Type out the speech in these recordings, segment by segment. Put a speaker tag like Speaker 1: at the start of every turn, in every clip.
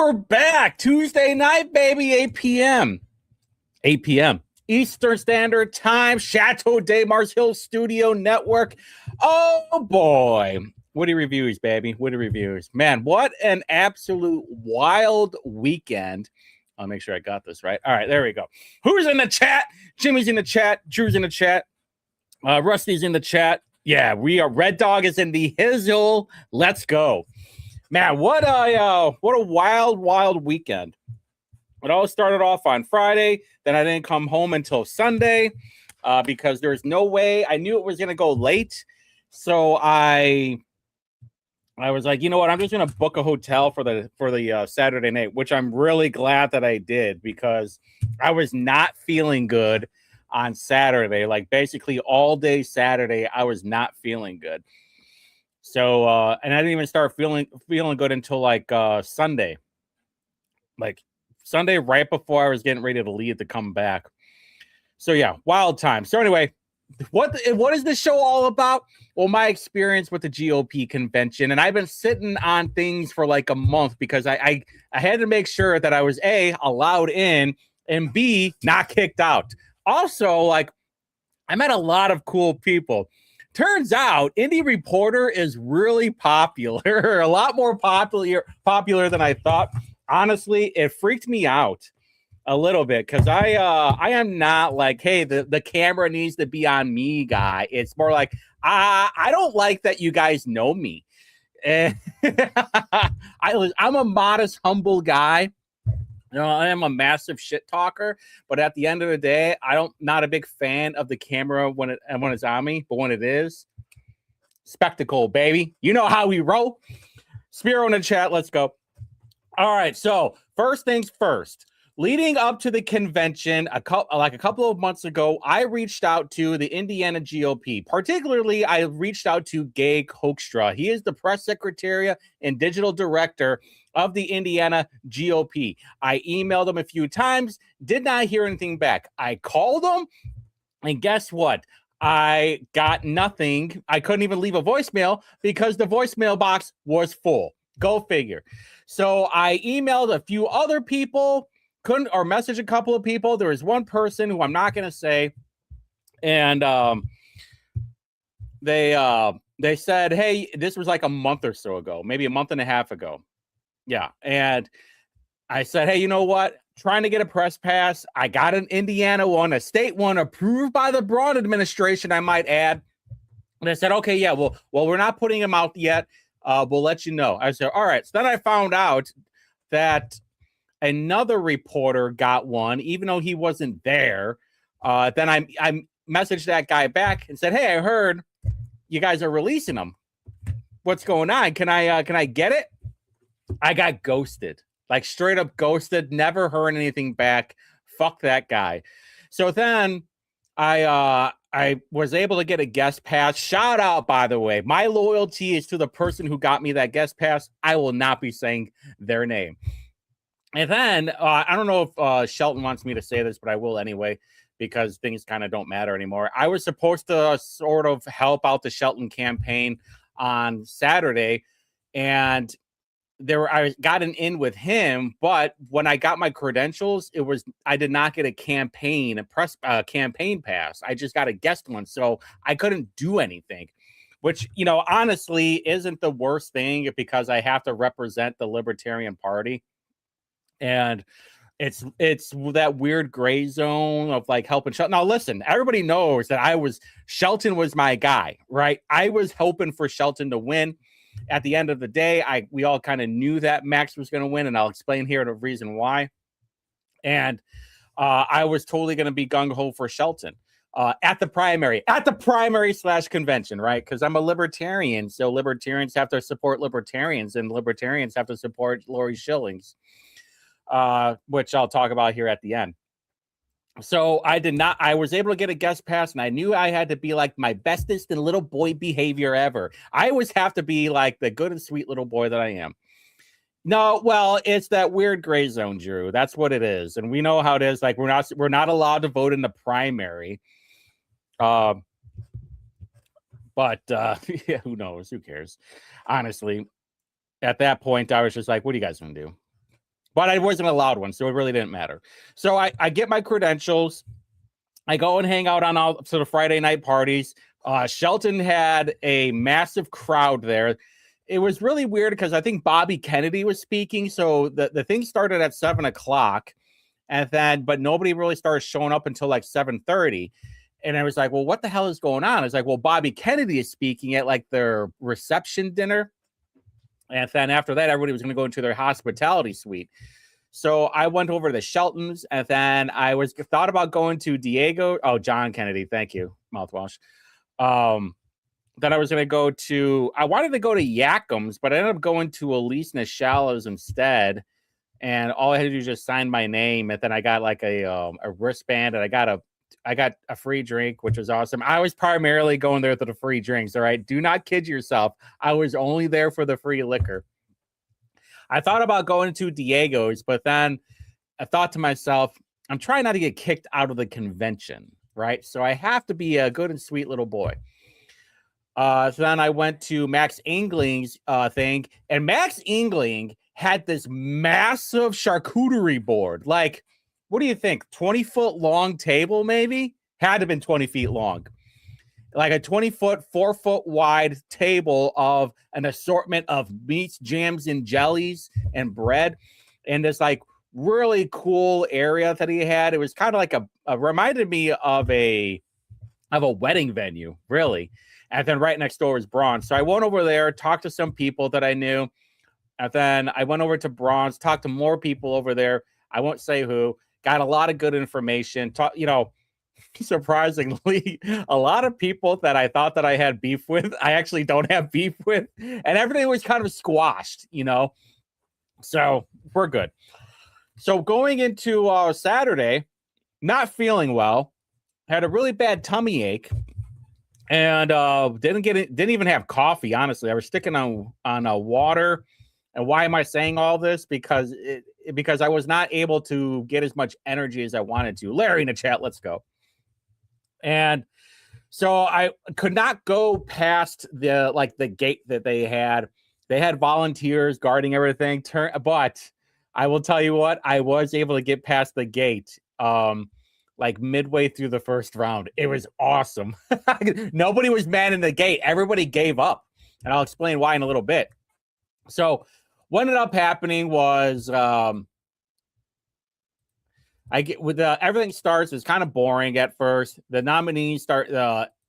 Speaker 1: we're back. Tuesday night, baby, 8 p.m. 8 p.m. Eastern Standard Time, Chateau de Mars Hill Studio Network. Oh, boy. Whitty Reviews, baby. Whitty Reviews. Man, what an absolute wild weekend. I'll make sure I got this right. All right, there we go. Who's in the chat? Jimmy's in the chat. Drew's in the chat. Rusty's in the chat. Yeah, we are. Red Dog is in the hizzle. Let's go. Man, what a wild weekend. It all started off on Friday. Then I didn't come home until Sunday because there's no way. I knew it was going to go late. So I was like, you know what? I'm just going to book a hotel for the Saturday night, which I'm really glad that I did because I was not feeling good on Saturday. Like basically all day Saturday, I was not feeling good. So, and I didn't even start feeling good until like Sunday. Like Sunday, right before I was getting ready to leave to come back. So yeah, wild time. So anyway, what is this show all about? Well, my experience with the GOP convention, and I've been sitting on things for like a month because I had to make sure that I was A, allowed in, and B, not kicked out. Also, like I met a lot of cool people. Turns out Indie Reporter is really popular, a lot more popular than I thought. Honestly, it freaked me out a little bit because I am not like, hey, the camera needs to be on me guy. It's more like, I don't like that you guys know me. And I'm a modest, humble guy. You know, I am a massive shit talker, but at the end of the day, not a big fan of the camera when it's on me, but when it is, spectacle, baby. You know how we roll. Spiro in the chat, let's go. All right, so first things first. Leading up to the convention, a couple of months ago, I reached out to the Indiana GOP. Particularly, I reached out to Gay Hoekstra. He is the press secretary and digital director of the Indiana GOP. I emailed him a few times, did not hear anything back. I called him, and guess what? I got nothing. I couldn't even leave a voicemail because the voicemail box was full. Go figure. So I emailed a few other people, messaged a couple of people. There was one person who I'm not going to say, and they said, hey, this was like a month or so ago, maybe a month and a half ago. Yeah. And I said, hey, you know what? Trying to get a press pass. I got an Indiana one, a state one approved by the Braun administration, I might add. And I said, okay, yeah, well, we're not putting them out yet. We'll let you know. I said, all right. So then I found out that another reporter got one, even though he wasn't there. Then I messaged that guy back and said, hey, I heard you guys are releasing them. What's going on? Can I get it? I got ghosted, like straight up ghosted. Never heard anything back. Fuck that guy. So then I was able to get a guest pass. Shout out, by the way. My loyalty is to the person who got me that guest pass. I will not be saying their name. And then I don't know if Shelton wants me to say this, but I will anyway, because things kind of don't matter anymore. I was supposed to sort of help out the Shelton campaign on Saturday, and I got an in with him, but when I got my credentials, I did not get a campaign pass. I just got a guest one, so I couldn't do anything, which, you know, honestly isn't the worst thing because I have to represent the Libertarian Party, and it's that weird gray zone of like helping Shelton. Now, listen, everybody knows that Shelton was my guy, right? I was hoping for Shelton to win. At the end of the day, we all kind of knew that Max was going to win, and I'll explain here the reason why. And I was totally going to be gung-ho for Shelton at the primary / convention, right? Because I'm a libertarian, so libertarians have to support libertarians, and libertarians have to support Lori Schillings, which I'll talk about here at the end. So I was able to get a guest pass, and I knew I had to be like my bestest and little boy behavior ever. I always have to be like the good and sweet little boy that I am. No, well, it's that weird gray zone, Drew. That's what it is. And we know how it is. Like we're not allowed to vote in the primary. But yeah, who knows? Who cares? Honestly, at that point, I was just like, what are you guys going to do? but I wasn't allowed one, so it really didn't matter. So I get my credentials. I go and hang out on all sort of Friday night parties. Shelton had a massive crowd there. It was really weird because I think Bobby Kennedy was speaking. So the thing started at 7:00, but nobody really started showing up until like 7:30. And I was like, well, what the hell is going on? I was like, well, Bobby Kennedy is speaking at like their reception dinner. And then after that, everybody was going to go into their hospitality suite. So I went over to the Sheltons, and then I thought about going to Diego. Oh, John Kennedy. Thank you. Mouthwash. Then I was going to go I wanted to go to Yakum's, but I ended up going to Elise Nashallas instead. And all I had to do was just sign my name. And then I got like a wristband, and I got a free drink, which was awesome. I was primarily going there for the free drinks. All right. Do not kid yourself. I was only there for the free liquor. I thought about going to Diego's, but then I thought to myself, I'm trying not to get kicked out of the convention, right? So I have to be a good and sweet little boy. So then I went to Max Engling's thing, and Max Engling had this massive charcuterie board. Like, what do you think? 20-foot long table, maybe? Had to have been 20 feet long. Like a 20-foot, 4-foot wide table of an assortment of meats, jams, and jellies and bread. And this like really cool area that he had. It was kind of like reminded me of a wedding venue, really. And then right next door was Braun's. So I went over there, talked to some people that I knew. And then I went over to Braun's, talked to more people over there. I won't say who. Got a lot of good information. Surprisingly, a lot of people that I thought that I had beef with, I actually don't have beef with. And everything was kind of squashed, So we're good. So going into Saturday, not feeling well, had a really bad tummy ache. And didn't even have coffee, honestly. I was sticking on water. And why am I saying all this? Because I was not able to get as much energy as I wanted to. Larry in the chat, let's go. And so I could not go past the gate that they had. They had volunteers guarding everything. But I will tell you what, I was able to get past the gate. Like midway through the first round. It was awesome. Nobody was manning the gate. Everybody gave up. And I'll explain why in a little bit. So what ended up happening was everything starts. It's kind of boring at first. The nominees start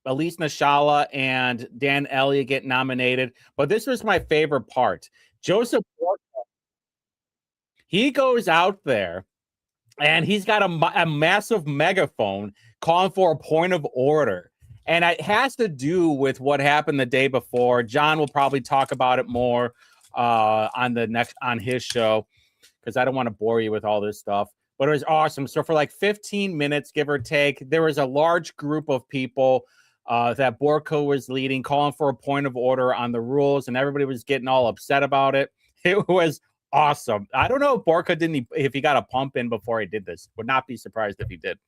Speaker 1: Elise Nashala and Dan Elliott get nominated. But this was my favorite part. Joseph Borka, he goes out there. And he's got a massive megaphone calling for a point of order. And it has to do with what happened the day before. John will probably talk about it more on his show, because I don't want to bore you with all this stuff. But it was awesome. So for like 15 minutes, give or take, there was a large group of people that Borko was leading, calling for a point of order on the rules, and everybody was getting all upset about it. It was awesome. I don't know if Borka if he got a pump in before he did this. Would not be surprised if he did.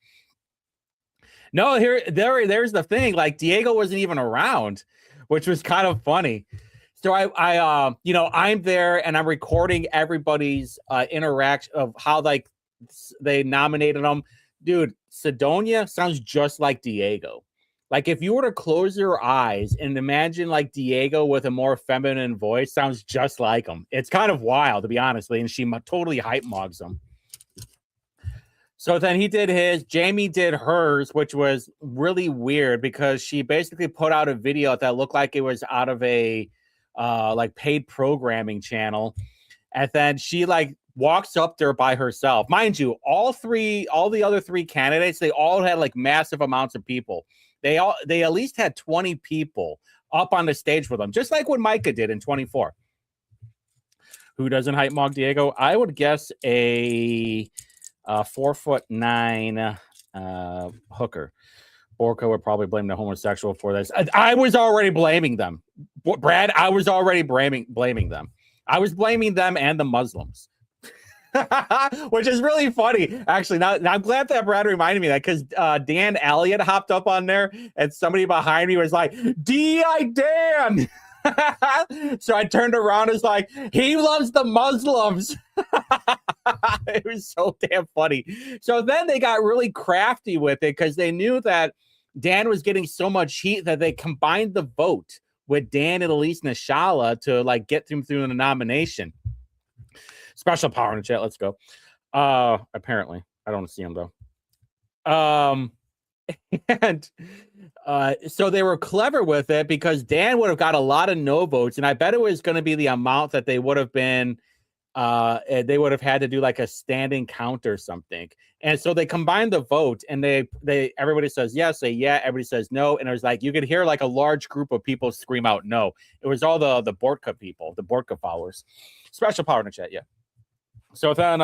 Speaker 1: No, there's the thing. Like, Diego wasn't even around, which was kind of funny. So I'm there and I'm recording everybody's interaction of how like they nominated him. Dude, Sidonia sounds just like Diego. Like, if you were to close your eyes and imagine like Diego with a more feminine voice, sounds just like him. It's kind of wild, to be honest. And she totally hype mogs him. So then he did his. Jamie did hers, which was really weird because she basically put out a video that looked like it was out of a like paid programming channel. And then she like walks up there by herself. Mind you, all the other three candidates, they all had like massive amounts of people. They at least had 20 people up on the stage with them, just like what Micah did in 24. Who doesn't hype mog Diego? I would guess a 4'9" hooker. Borko would probably blame the homosexual for this. I was already blaming them. Brad, I was already blaming them. I was blaming them and the Muslims. Which is really funny, actually. Now I'm glad that Brad reminded me that, because Dan Elliott hopped up on there and somebody behind me was like, D.I. Dan. So I turned around and was like, he loves the Muslims. It was so damn funny. So then they got really crafty with it because they knew that Dan was getting so much heat that they combined the vote with Dan and Elise Nishala to like get him through the nomination. Special power in the chat. Let's go. Apparently, I don't see him though. And so they were clever with it because Dan would have got a lot of no votes, and I bet it was going to be the amount that they would have been. They would have had to do like a standing count or something, and so they combined the vote, and they everybody says yes, say yeah, everybody says no, and it was like you could hear like a large group of people scream out no. It was all the Borka people, the Borka followers. Special power in the chat, yeah. So then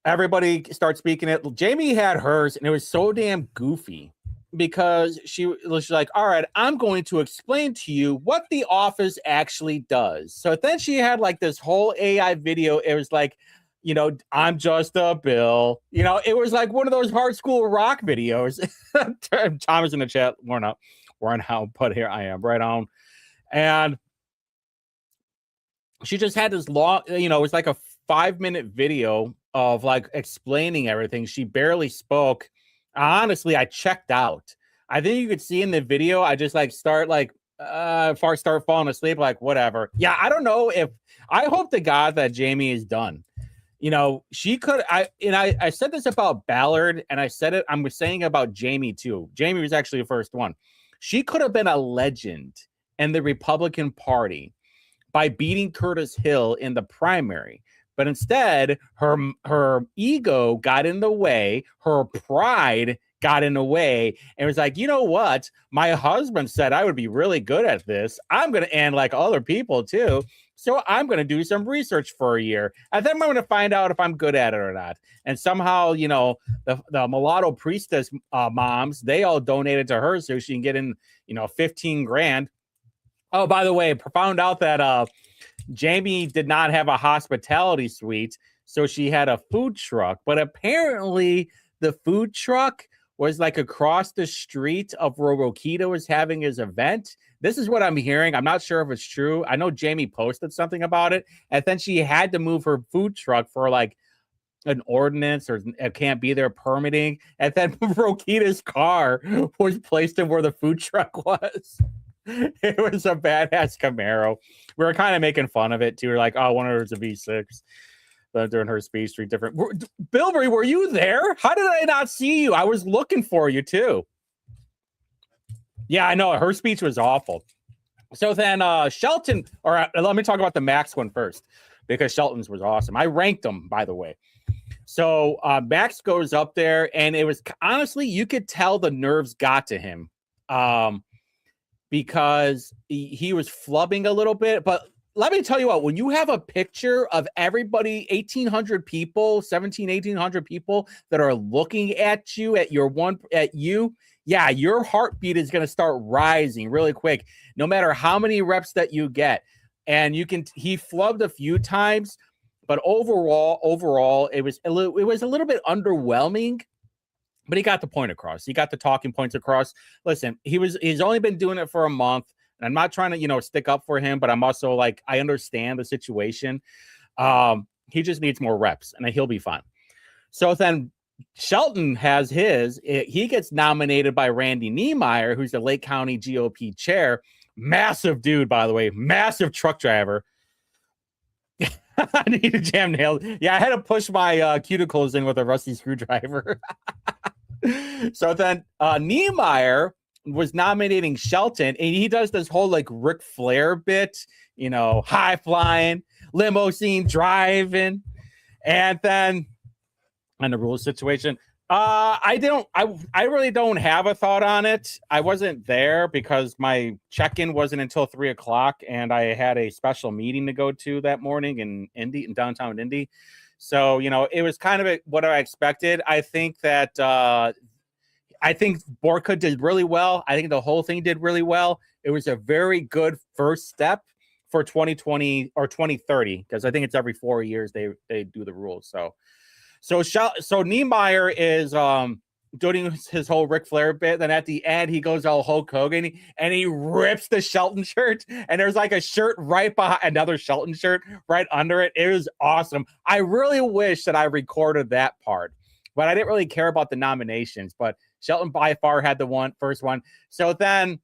Speaker 1: everybody starts speaking it. Jamie had hers, and it was so damn goofy because she was like, all right, I'm going to explain to you what the office actually does. So then she had like this whole AI video. It was like, you know, I'm just a bill. You know, it was like one of those hard school rock videos. Thomas in the chat, we're not, but here I am, right on. And she just had this long, you know, it was like a 5-minute video of like explaining everything. She barely spoke. Honestly, I checked out. I think you could see in the video, I just like start falling asleep, like whatever. Yeah, I don't know if I hope to God that Jamie is done. You know, she could. I said this about Ballard, and I said it. I'm saying about Jamie too. Jamie was actually the first one. She could have been a legend in the Republican Party by beating Curtis Hill in the primary. But instead, her ego got in the way, her pride got in the way, and was like, you know what? My husband said I would be really good at this. I'm going to, and like other people too. So I'm going to do some research for a year. And then I'm going to find out if I'm good at it or not. And somehow, you know, the mulatto priestess moms, they all donated to her so she can get in, you know, 15 grand. Oh, by the way, found out that Jamie did not have a hospitality suite, so she had a food truck. But apparently, the food truck was like across the street of where Rokita was having his event. This is what I'm hearing. I'm not sure if it's true. I know Jamie posted something about it, and then she had to move her food truck for like an ordinance or it can't be there permitting. And then Rokita's car was placed in where the food truck was. It was a badass Camaro. We were kind of making fun of it too. We're like, oh, one of hers a V6 during her speech. 3 different. Bilberry, were you there? How did I not see you? I was looking for you too. Yeah, I know. Her speech was awful. So then Shelton, or let me talk about the Max one first because Shelton's was awesome. I ranked them, by the way. So Max goes up there, and it was honestly, you could tell the nerves got to him. Because he was flubbing a little bit. But let me tell you what, when you have a picture of everybody, 1,800 people, 1,800 people that are looking at you, yeah, your heartbeat is going to start rising really quick, no matter how many reps that you get. And he flubbed a few times, but overall, it was a little bit underwhelming. But he got the point across. He got the talking points across. Listen, he's only been doing it for a month, and I'm not trying to, you know, stick up for him, but I'm also like, I understand the situation. He just needs more reps, and he'll be fine. So then Shelton has he gets nominated by Randy Niemeyer, who's the Lake County GOP chair. Massive dude, by the way, massive truck driver. I need a jam nail. Yeah, I had to push my cuticles in with a rusty screwdriver. So then Niemeyer was nominating Shelton, and he does this whole like Ric Flair bit, you know, high flying, limousine driving, and then on the rules situation. I really don't have a thought on it. I wasn't there because my check-in wasn't until 3:00, and I had a special meeting to go to that morning in downtown Indy. So, you know, it was kind of what I expected. I think that Borka did really well. I think the whole thing did really well. It was a very good first step for 2020 or 2030, because I think it's every 4 years they do the rules. So Niemeyer is doing his whole Ric Flair bit. Then at the end, he goes all Hulk Hogan and he rips the Shelton shirt. And there's like a shirt right behind another Shelton shirt right under it. It was awesome. I really wish that I recorded that part, but I didn't really care about the nominations. But Shelton by far had the first one. So then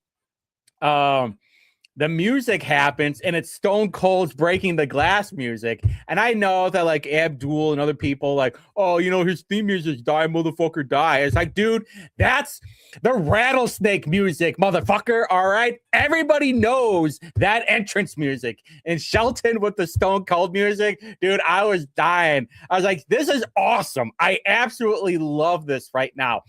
Speaker 1: the music happens and it's Stone Cold's Breaking the Glass music. And I know that like Abdul and other people like, oh, you know, his theme music's Die Motherfucker Die. It's like, dude, that's the Rattlesnake music, motherfucker. All right. Everybody knows that entrance music. And Shelton with the Stone Cold music, dude, I was dying. I was like, this is awesome. I absolutely love this right now.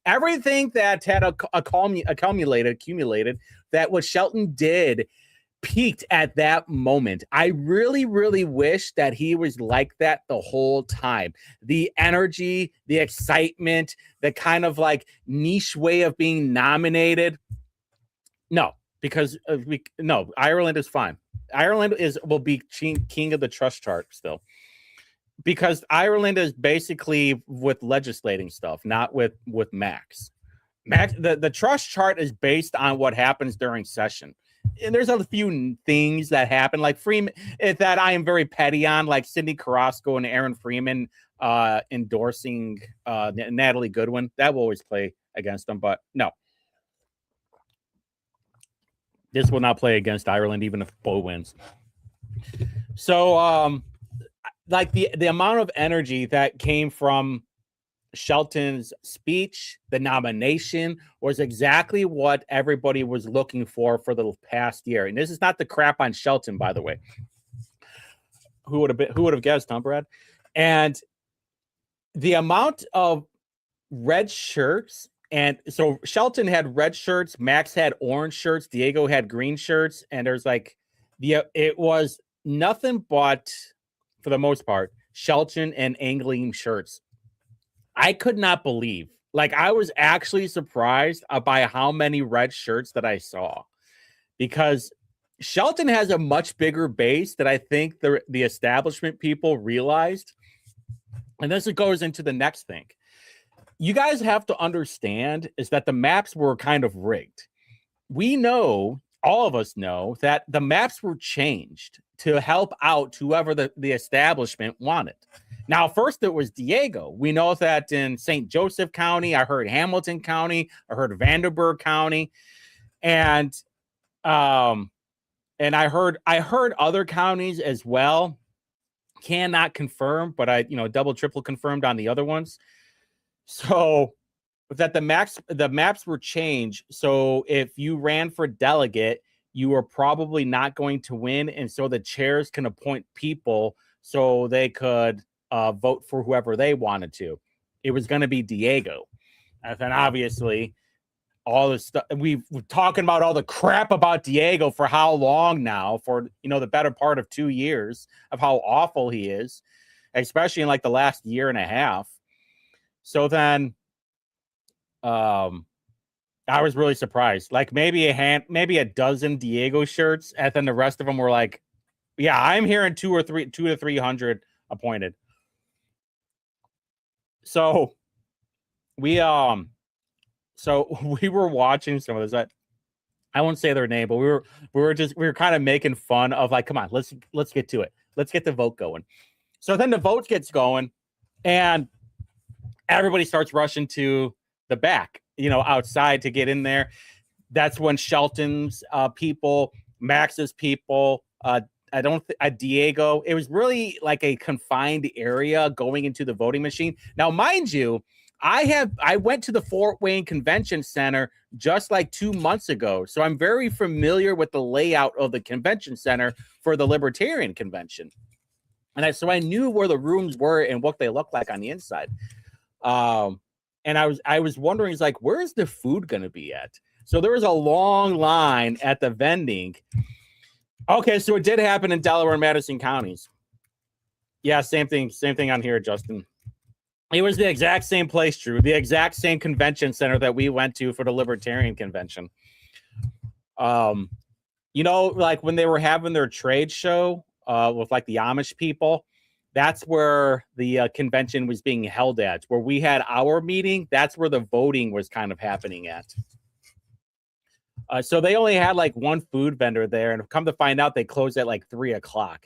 Speaker 1: Everything that had accumulated that what Shelton did peaked at that moment. I really, really wish that he was like that the whole time. The energy, the excitement, the kind of like niche way of being nominated. No, because Ireland is fine. Ireland will be king of the trust chart still. Because Ireland is basically with legislating stuff, not with Max. The trust chart is based on what happens during session. And there's a few things that happen, like Freeman, that I am very petty on, like Sidney Carrasco and Aaron Freeman endorsing Natalie Goodwin. That will always play against them, but no. This will not play against Ireland, even if Bo wins. So, like the amount of energy that came from Shelton's speech, the nomination, was exactly what everybody was looking for the past year. And this is not the crap on Shelton, by the way. Who would have guessed, huh, Brad? And the amount of red shirts, and so Shelton had red shirts, Max had orange shirts, Diego had green shirts, and there's like it was nothing but, for the most part, Shelton and Angling shirts. I could not believe, like, I was actually surprised by how many red shirts that I saw, because Shelton has a much bigger base that I think the establishment people realized. And this goes into the next thing. You guys have to understand is that the maps were kind of rigged. We know, all of us know, that the maps were changed to help out whoever the establishment wanted. Now, first it was Diego. We know that in St. Joseph County, I heard Hamilton County, I heard Vanderburgh County, and I heard other counties as well. Cannot confirm, but I double triple confirmed on the other ones. So that the maps were changed. So if you ran for delegate, you are probably not going to win. And so the chairs can appoint people so they could vote for whoever they wanted to. It was going to be Diego. And then obviously all this stuff, we're talking about all the crap about Diego for how long now, for, the better part of 2 years of how awful he is, especially in like the last year and a half. So then, I was really surprised. Like maybe a dozen Diego shirts, and then the rest of them were like, "Yeah, I'm hearing 200 to 300 appointed." So we were watching some of this. I won't say their name, but we were kind of making fun of, like, come on, let's get to it. Let's get the vote going. So then the vote gets going, and everybody starts rushing to the back, outside to get in there. That's when Shelton's people, Max's people, Diego. It was really like a confined area going into the voting machine. Now, mind you, I went to the Fort Wayne Convention Center just like 2 months ago, so I'm very familiar with the layout of the convention center for the Libertarian Convention, and so I knew where the rooms were and what they looked like on the inside. And I was wondering, it's like, where's the food going to be at? So there was a long line at the vending. Okay, so it did happen in Delaware and Madison counties. Yeah, same thing on here, Justin. It was the exact same place, Drew, the exact same convention center that we went to for the Libertarian Convention. Like when they were having their trade show with like the Amish people, That's where the convention was being held at. Where we had our meeting, that's where the voting was kind of happening at. So they only had like one food vendor there, and come to find out, they closed at like 3:00.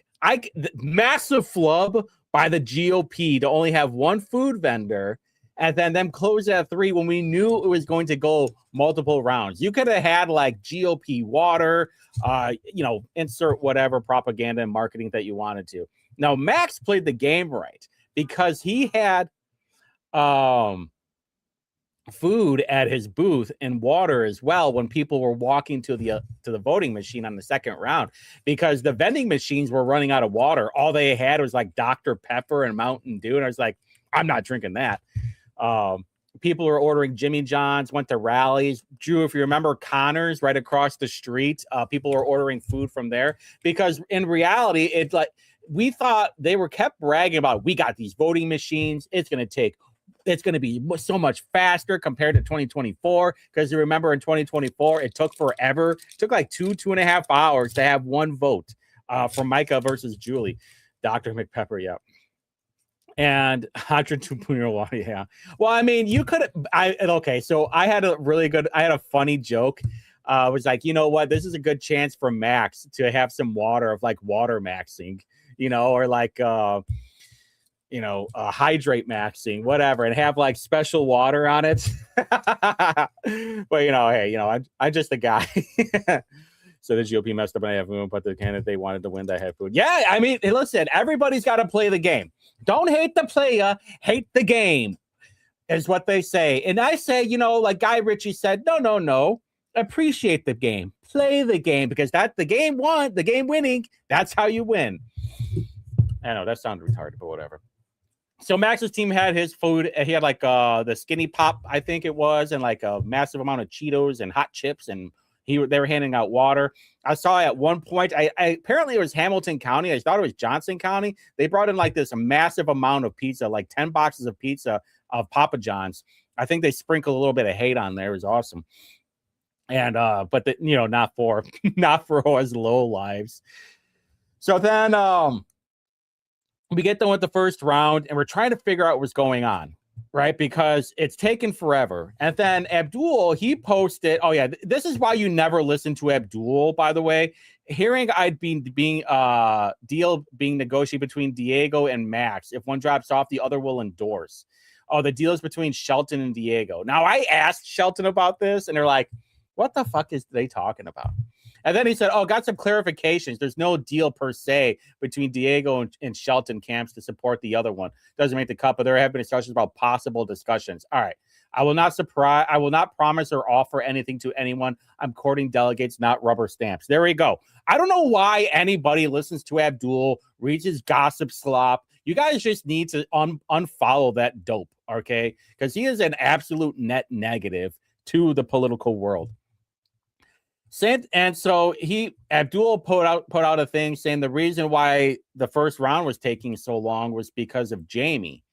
Speaker 1: Massive flub by the GOP to only have one food vendor, and then them close at 3 when we knew it was going to go multiple rounds. You could have had like GOP water, insert whatever propaganda and marketing that you wanted to. Now Max played the game right because he had food at his booth and water as well when people were walking to the voting machine on the second round, because the vending machines were running out of water. All they had was like Dr. Pepper and Mountain Dew, and I was like, I'm not drinking that. People were ordering Jimmy John's, went to rallies. Drew, if you remember Connors right across the street, people were ordering food from there, because in reality, it's like we thought they were kept bragging about, we got these voting machines. It's going to be so much faster compared to 2024. Because you remember in 2024, it took forever. It took like 2.5 hours to have one vote for Micah versus Julie. Dr. McPepper, yeah. And 102.0 water, yeah. Well, I mean, you could, so I had a funny joke. Was like, you know what? This is a good chance for Max to have some water of like water maxing, or like, hydrate maxing, whatever, and have like special water on it. But hey, I'm just a guy. So the GOP messed up and I have food, but the candidate they wanted to win that had food. Yeah, I mean, listen, everybody's got to play the game. Don't hate the player, hate the game, is what they say. And I say, like Guy Ritchie said, no. Appreciate the game. Play the game, because that's the game winning. That's how you win. I know that sounded retarded, but whatever. So Max's team had his food. He had like the Skinny Pop, I think it was, and like a massive amount of Cheetos and hot chips, and they were handing out water. I saw at one point, I apparently it was Hamilton County. I thought it was Johnson County. They brought in like this massive amount of pizza, like 10 boxes of pizza of Papa John's. I think they sprinkled a little bit of hate on there. It was awesome. And but not for us low lives. So then we get done with the first round, and we're trying to figure out what's going on, right? Because it's taken forever. And then Abdul, he posted, oh yeah, this is why you never listen to Abdul, by the way. Hearing deal being negotiated between Diego and Max. If one drops off, the other will endorse. Oh, the deal is between Shelton and Diego. Now, I asked Shelton about this, and they're like, what the fuck is they talking about? And then he said, got some clarifications. There's no deal per se between Diego and Shelton camps to support the other one. Doesn't make the cut, but there have been discussions about possible discussions. All right. I will not promise or offer anything to anyone. I'm courting delegates, not rubber stamps. There we go. I don't know why anybody listens to Abdul, reads his gossip slop. You guys just need to unfollow that dope, okay? Because he is an absolute net negative to the political world. And so Abdul put out a thing saying the reason why the first round was taking so long was because of Jamie.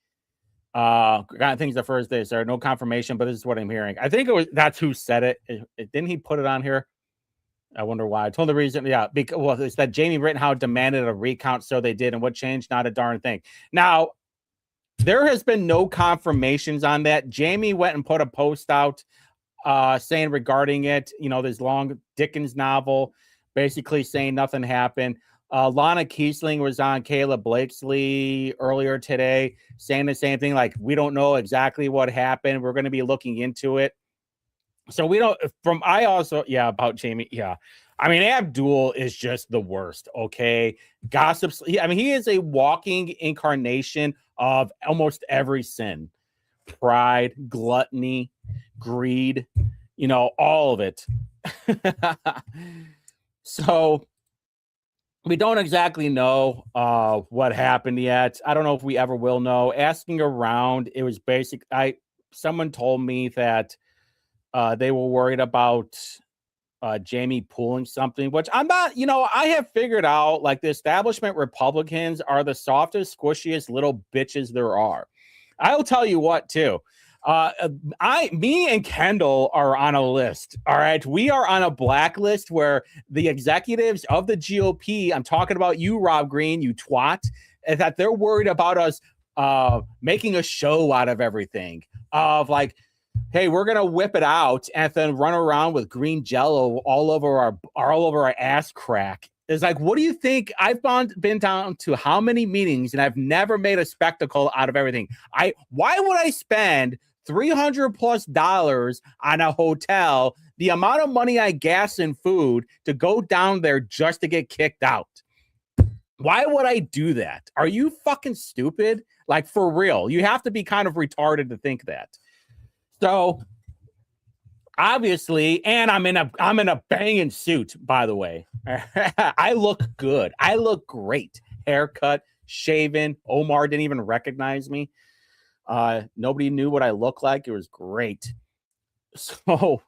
Speaker 1: I think the first day, so no confirmation, but this is what I'm hearing. I think that's who said it. Didn't he put it on here? I wonder why. I told the reason, because it's that Jamie Rittenhouse demanded a recount, so they did, and what changed? Not a darn thing. Now, there has been no confirmations on that. Jamie went and put a post out saying regarding it, this long Dickens novel, basically saying nothing happened. Lana Kiesling was on Caleb Blakesley earlier today saying the same thing, like, we don't know exactly what happened. We're going to be looking into it. So we don't, about Jamie. Yeah. I mean, Abdul is just the worst. Okay. Gossips. He is a walking incarnation of almost every sin: pride, gluttony, greed, all of it. So we don't exactly know what happened yet. I don't know if we ever will know. Asking around, it was someone told me that they were worried about Jamie pulling something, which I'm not, I have figured out, like, the establishment Republicans are the softest, squishiest little bitches there are. I'll tell you what, too. Me and Kendall are on a list. All right. We are on a blacklist where the executives of the GOP, I'm talking about you, Rob Green, you twat, is that they're worried about us making a show out of everything. Of like, hey, we're gonna whip it out and then run around with green jello all over our ass crack. It's like, what do you think? I've been down to how many meetings and I've never made a spectacle out of everything. Why would I spend $300+ on a hotel, the amount of money I gas in food to go down there just to get kicked out? Why would I do that? Are you fucking stupid? Like, for real, you have to be kind of retarded to think that. So obviously, and I'm in a banging suit, by the way. I look good. I look great. Haircut, shaven. Omar didn't even recognize me. Nobody knew what I looked like. It was great. So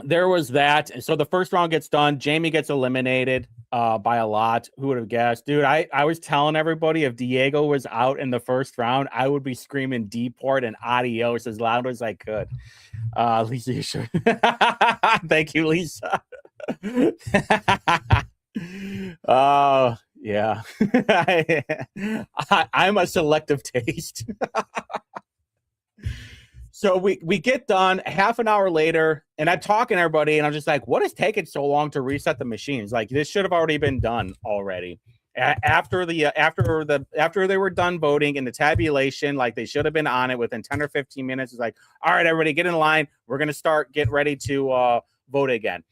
Speaker 1: there was that. So the first round gets done. Jamie gets eliminated by a lot. Who would have guessed? Dude, I was telling everybody if Diego was out in the first round, I would be screaming deport and adios as loud as I could. Lisa, you should. Thank you, Lisa. Yeah. I'm a selective taste. So we get done half an hour later, and I'm talking to everybody, and I'm just like, what is taking so long to reset the machines? Like, this should have already been done already. After they were done voting and the tabulation, like they should have been on it within 10 or 15 minutes. It's like, all right, everybody get in line. We're going to get ready to vote again.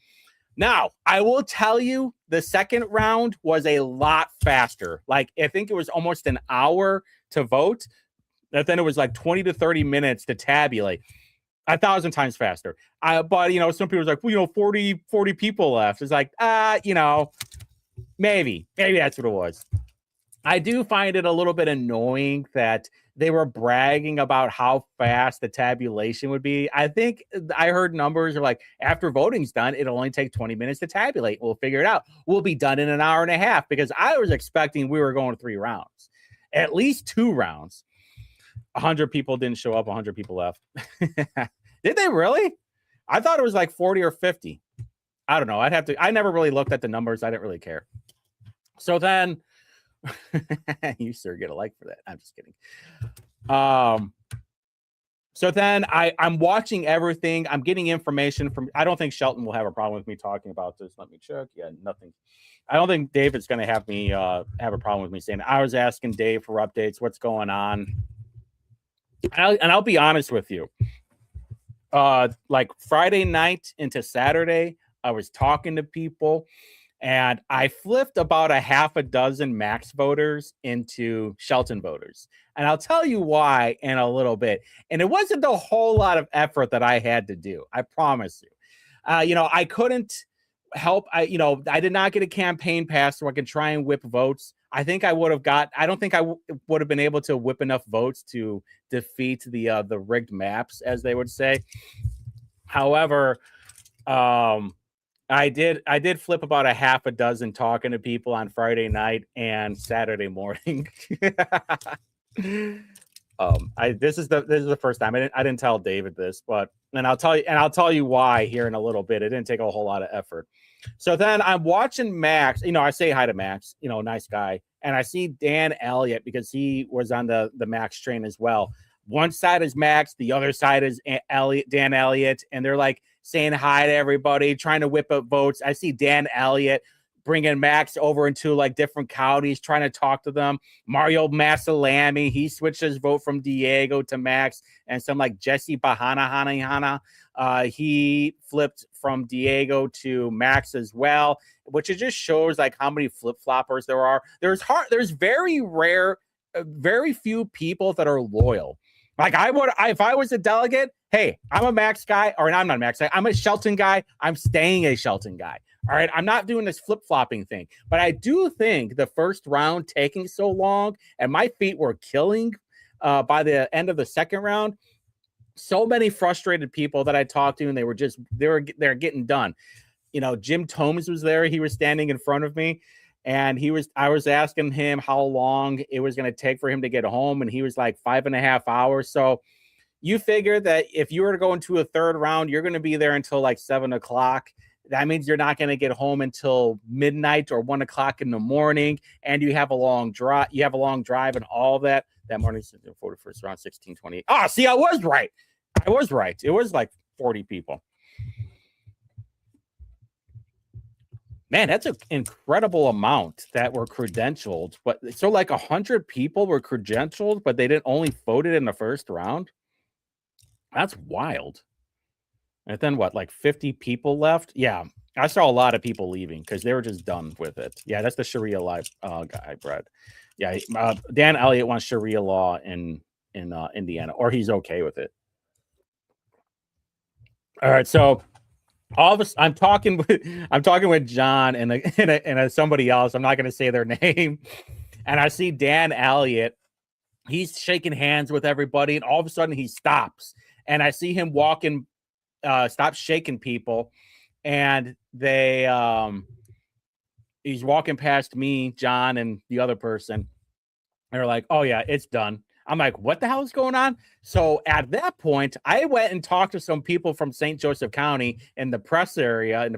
Speaker 1: Now, I will tell you, the second round was a lot faster. Like, I think it was almost an hour to vote. And then it was like 20 to 30 minutes to tabulate. 1,000 times faster. But, some people was like, 40 people left. It's like, maybe that's what it was. I do find it a little bit annoying that they were bragging about how fast the tabulation would be. I think I heard numbers are like, after voting's done, it'll only take 20 minutes to tabulate. We'll figure it out. We'll be done in an hour and a half, because I was expecting we were going 3 rounds, at least 2 rounds. 100 people didn't show up. 100 people left. Did they really? I thought it was like 40 or 50. I don't know. I never really looked at the numbers. I didn't really care. So then you sir get a like for that. I'm just kidding. So then I'm watching everything. I'm getting information from, I don't think Shelton will have a problem with me talking about this. Let me check. Yeah, nothing. I don't think David's going to have me have a problem with me saying, I was asking Dave for updates. What's going on? And I'll be honest with you. Like Friday night into Saturday, I was talking to people, and I flipped about a half a dozen Max voters into Shelton voters. And I'll tell you why in a little bit. And it wasn't a whole lot of effort that I had to do. I promise you. I couldn't help. I did not get a campaign pass so I could try and whip votes. I think I would have I don't think I would have been able to whip enough votes to defeat the rigged maps, as they would say. However, I did flip about a half a dozen talking to people on Friday night and Saturday morning. This is the first time I didn't tell David this, and I'll tell you why here in a little bit. It didn't take a whole lot of effort. So then I'm watching Max. I say hi to Max. Nice guy, and I see Dan Elliott because he was on the Max train as well. One side is Max, the other side is Dan Elliott, and they're like saying hi to everybody, trying to whip up votes. I see Dan Elliott bringing Max over into like different counties, trying to talk to them. Mario Massalami, he switched his vote from Diego to Max, and some like Jesse Bahana, he flipped from Diego to Max as well, which it just shows like how many flip-floppers there are. There's very few people that are loyal. Like if I was a delegate, hey, I'm a Max guy, or I'm not a Max guy, I'm a Shelton guy. I'm staying a Shelton guy. All right, I'm not doing this flip-flopping thing. But I do think the first round taking so long, and my feet were killing by the end of the second round. So many frustrated people that I talked to, and they're getting done. Jim Tomes was there. He was standing in front of me, and I was asking him how long it was going to take for him to get home, and he was like 5.5 hours. So you figure that if you were to go into a third round, you're going to be there until like 7 o'clock. that means you're not going to get home until midnight or 1 o'clock in the morning, and you have a long drive. You have a long drive and all that. That morning, voted for around 16:28. Oh, see, I was right. I was right. It was like 40 people. Man, that's an incredible amount that were credentialed. But so like 100 people were credentialed, but they didn't only voted in the first round. That's wild. And then what, like 50 people left? Yeah, I saw a lot of people leaving because they were just done with it. Yeah, that's the Sharia live guy, Brad. Yeah, Dan Elliott wants Sharia law in Indiana, or he's okay with it. All right, so all of us, I'm talking with John and somebody else. I'm not going to say their name, and I see Dan Elliott. He's shaking hands with everybody, and all of a sudden he stops, and I see him walking. Stop shaking people, and he's walking past me, John, and the other person. They're like, "Oh yeah, it's done." I'm like, "What the hell is going on?" So at that point, I went and talked to some people from St. Joseph County in the press area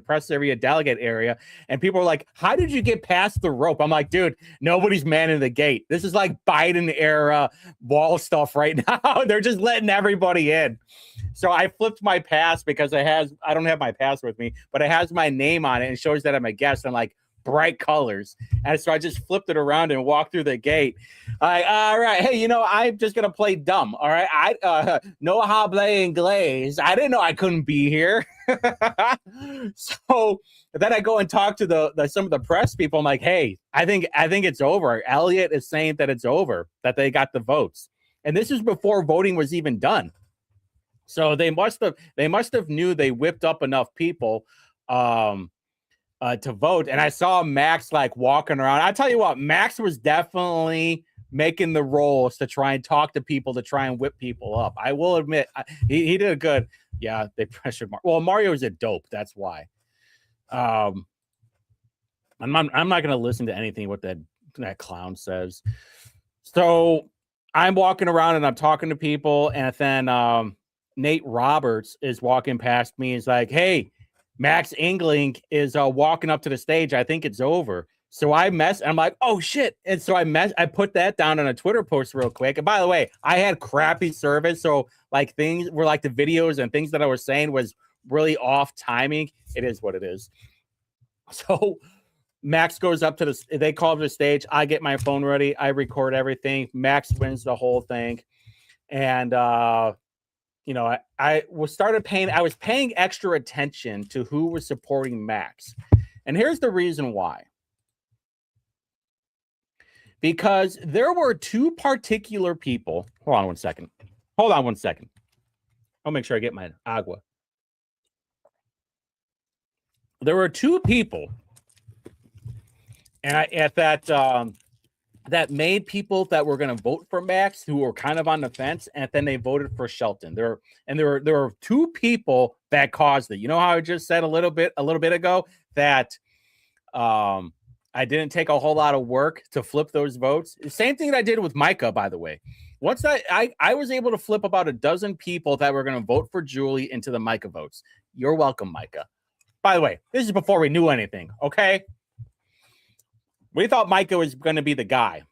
Speaker 1: delegate area, and people were like, "How did you get past the rope?" I'm like, "Dude, nobody's manning the gate. This is like Biden era wall stuff right now. They're just letting everybody in." So I flipped my pass because I don't have my pass with me, but it has my name on it and shows that I'm a guest and like bright colors. And so I just flipped it around and walked through the gate. All right. Hey, I'm just going to play dumb. All right. I no habla inglés. I didn't know I couldn't be here. So then I go and talk to some of the press people. I'm like, hey, I think it's over. Elliott is saying that it's over, that they got the votes. And this is before voting was even done. So they must have knew they whipped up enough people to vote. And I saw Max like walking around. I tell you what, Max was definitely making the rolls to try and talk to people, to try and whip people up. I will admit, he did a good. Yeah, they pressured Mario. Well, Mario is a dope. That's why. I'm not going to listen to anything what that clown says. So I'm walking around and I'm talking to people, and then Nate Roberts is walking past me. He's like, "Hey, Max Engling is walking up to the stage. I think it's over." So I'm like, "Oh shit!" And so I put that down on a Twitter post real quick. And by the way, I had crappy service, so like things were like the videos and things that I was saying was really off timing. It is what it is. So Max goes up to they call up the stage. I get my phone ready. I record everything. Max wins the whole thing, and I was paying extra attention to who was supporting Max. And here's the reason why. Because there were two particular people. Hold on one second. I'll make sure I get my agua. There were two people that made people that were going to vote for Max who were kind of on the fence, and then they voted for Shelton. There were two people that caused it. You know how I just said a little bit ago that I didn't take a whole lot of work to flip those votes. Same thing that I did with Micah, by the way. Once I was able to flip about a dozen people that were going to vote for Julie into the Micah votes. You're welcome, Micah. By the way, this is before we knew anything, okay? We thought Micah was going to be the guy.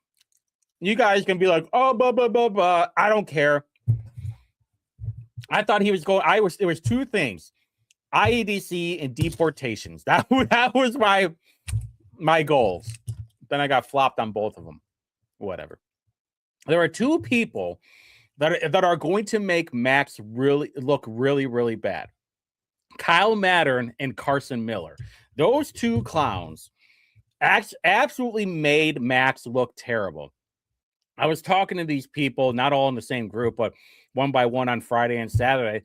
Speaker 1: You guys can be like, "Oh, blah, blah, blah, blah." I don't care. I thought he was going. There was two things: IEDC and deportations. That was my goals. Then I got flopped on both of them. Whatever. There are two people that are going to make Max look really, really bad. Kyle Mattern and Carson Miller. Those two clowns absolutely made Max look terrible. I was talking to these people, not all in the same group, but one by one on Friday and Saturday.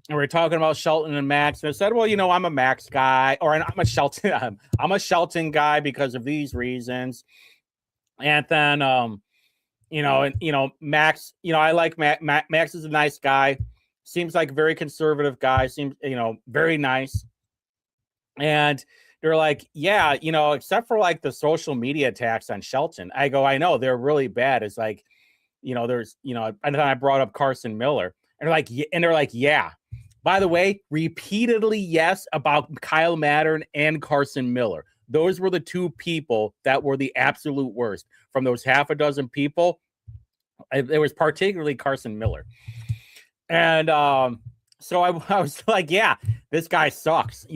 Speaker 1: And we were talking about Shelton and Max. And I said, well, I'm a Max guy, or I'm a Shelton. I'm a Shelton guy because of these reasons. And then, Max, I like Max. Max is a nice guy. Seems like a very conservative guy. Seems, very nice. And they're like, yeah, except for like the social media attacks on Shelton. I go, I know they're really bad. It's like, there's, and then I brought up Carson Miller, and they're like, yeah. By the way, repeatedly yes about Kyle Mattern and Carson Miller. Those were the two people that were the absolute worst. From those half a dozen people, it was particularly Carson Miller. And so I was like, yeah, this guy sucks.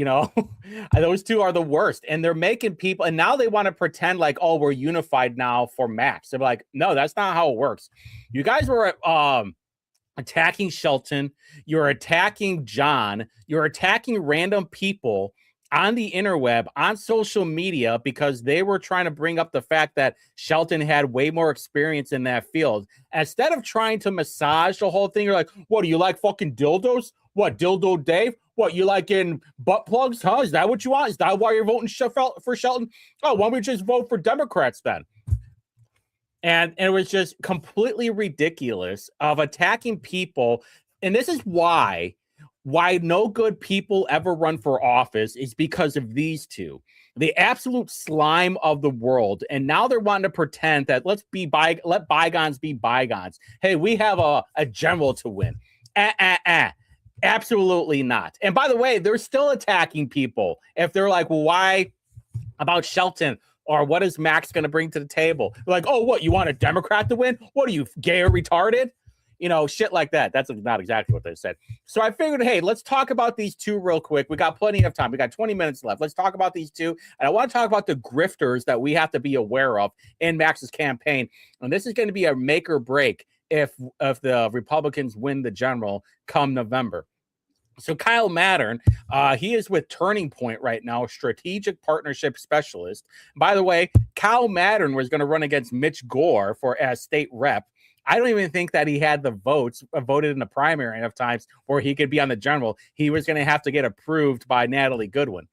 Speaker 1: Those two are the worst. And they're making people, and now they want to pretend like, oh, we're unified now for Max. They're like, no, that's not how it works. You guys were attacking Shelton. You're attacking John. You're attacking random people on the interweb, on social media, because they were trying to bring up the fact that Shelton had way more experience in that field. Instead of trying to massage the whole thing, you're like, what, do you like fucking dildos? What, Dildo Dave? What, you like in butt plugs? Huh? Is that what you want? Is that why you're voting for Shelton? Oh, why don't we just vote for Democrats then? And it was just completely ridiculous of attacking people. And this is why no good people ever run for office is because of these two, the absolute slime of the world. And now they're wanting to pretend that let bygones be bygones. Hey, we have a general to win. Absolutely not. And by the way, they're still attacking people. If they're like, well, why about Shelton? Or what is Max going to bring to the table? They're like, oh, what, you want a Democrat to win? What are you, gay or retarded? Shit like that. That's not exactly what they said. So I figured, hey, let's talk about these two real quick. We got plenty of time. We got 20 minutes left. Let's talk about these two. And I want to talk about the grifters that we have to be aware of in Max's campaign. And this is going to be a make or break if the Republicans win the general come November. So Kyle Mattern, he is with Turning Point right now, strategic partnership specialist. By the way, Kyle Mattern was going to run against Mitch Gore as state rep. I don't even think that he had the votes voted in the primary enough times where he could be on the general. He was going to have to get approved by Natalie Goodwin.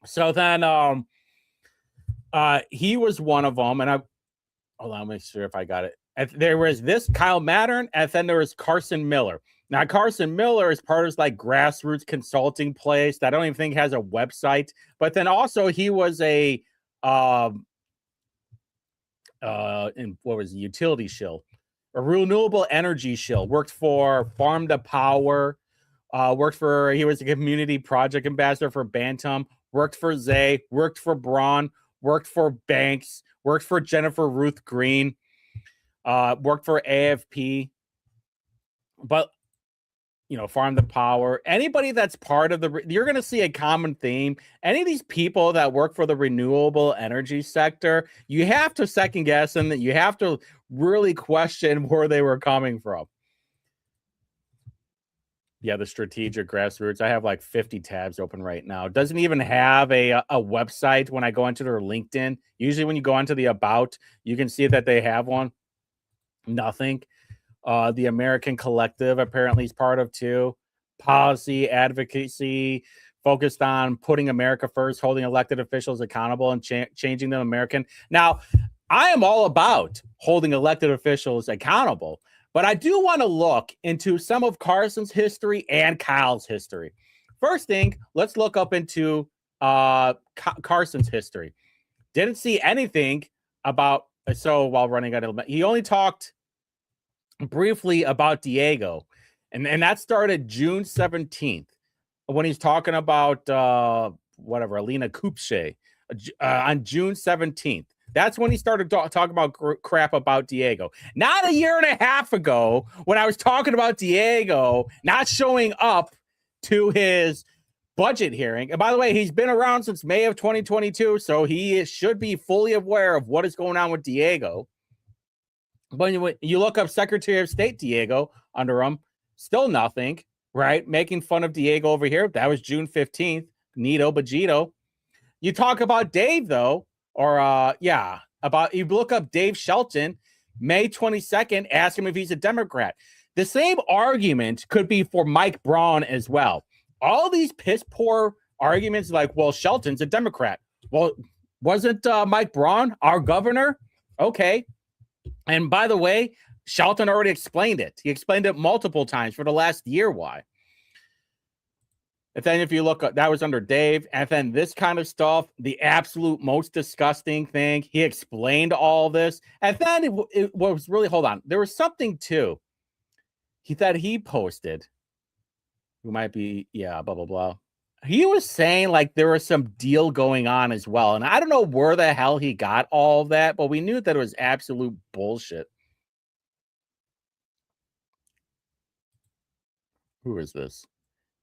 Speaker 1: So then he was one of them. And hold on, make sure if I got it. There was this Kyle Mattern, and then there was Carson Miller. Now, Carson Miller is part of this like grassroots consulting place that I don't even think has a website. But then also he was a utility shill, a renewable energy shill, worked for Farm to Power, he was a community project ambassador for Bantam, worked for Zay, worked for Braun, worked for Banks, worked for Jennifer Ruth Green, worked for AFP, but Farm to Power, anybody that's part of you're going to see a common theme. Any of these people that work for the renewable energy sector, you have to second guess them, that you have to really question where they were coming from. Yeah, the strategic grassroots. I have like 50 tabs open right now. It doesn't even have a website when I go into their LinkedIn. Usually when you go onto the About, you can see that they have one. Nothing. The American Collective apparently is part of too. Policy advocacy focused on putting America first, holding elected officials accountable, and changing them American. Now, I am all about holding elected officials accountable, but I do want to look into some of Carson's history and Kyle's history. First thing, let's look up into Carson's history. Didn't see anything about, so while running out of, he only talked briefly about Diego, and that started June 17th when he's talking about Alina Kupche on June 17th. That's when he started talking about crap about Diego. Not a year and a half ago when I was talking about Diego not showing up to his budget hearing. And by the way, he's been around since May of 2022, so he should be fully aware of what is going on with Diego. But when you look up Secretary of State Diego under him, still nothing, right? Making fun of Diego over here. That was June 15th. Nito Bajito. You talk about Dave, though, or you look up Dave Shelton, May 22nd, ask him if he's a Democrat. The same argument could be for Mike Braun as well. All these piss poor arguments like, well, Shelton's a Democrat. Well, wasn't Mike Braun our governor? Okay. And by the way, Shelton already explained it. He explained it multiple times for the last year why. And then if you look, that was under Dave. And then this kind of stuff, the absolute most disgusting thing, he explained all this. And then it was really, hold on. There was something too that he posted. who might be, blah, blah, blah. He was saying like there was some deal going on as well. And I don't know where the hell he got all of that, but we knew that it was absolute bullshit. Who is this?